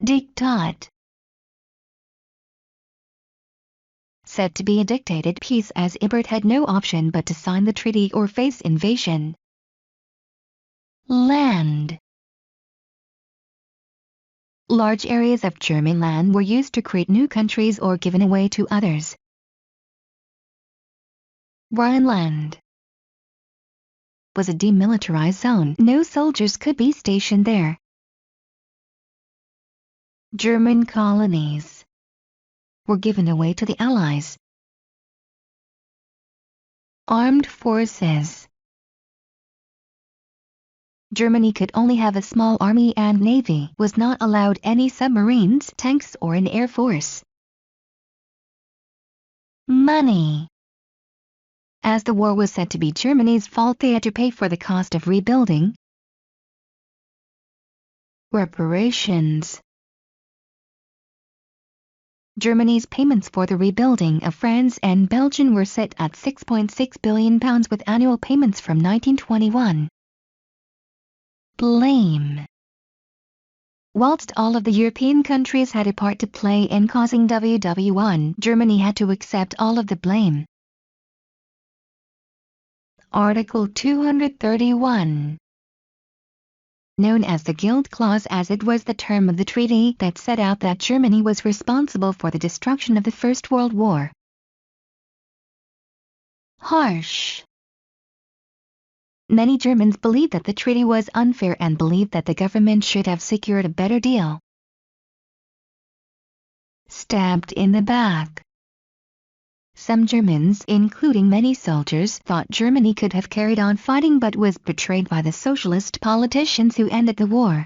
Diktat. Said to be a dictated peace as Ibert had no option but to sign the treaty or face invasion. Land. Large areas of German land were used to create new countries or given away to others. Rhineland was a demilitarized zone. No soldiers could be stationed there. German colonies were given away to the Allies. Armed forces. Germany could only have a small army and navy, was not allowed any submarines, tanks or an air force. Money. As the war was said to be Germany's fault, they had to pay for the cost of rebuilding. Reparations. Germany's payments for the rebuilding of France and Belgium were set at £6.6 billion with annual payments from 1921. Blame. Whilst all of the European countries had a part to play in causing WW1, Germany had to accept all of the blame. Article 231. Known as the Guild Clause, as it was the term of the treaty that set out that Germany was responsible for the destruction of the First World War. Harsh. Many Germans believed that the treaty was unfair and believed that the government should have secured a better deal. Stabbed in the back. Some Germans, including many soldiers, thought Germany could have carried on fighting but was betrayed by the socialist politicians who ended the war.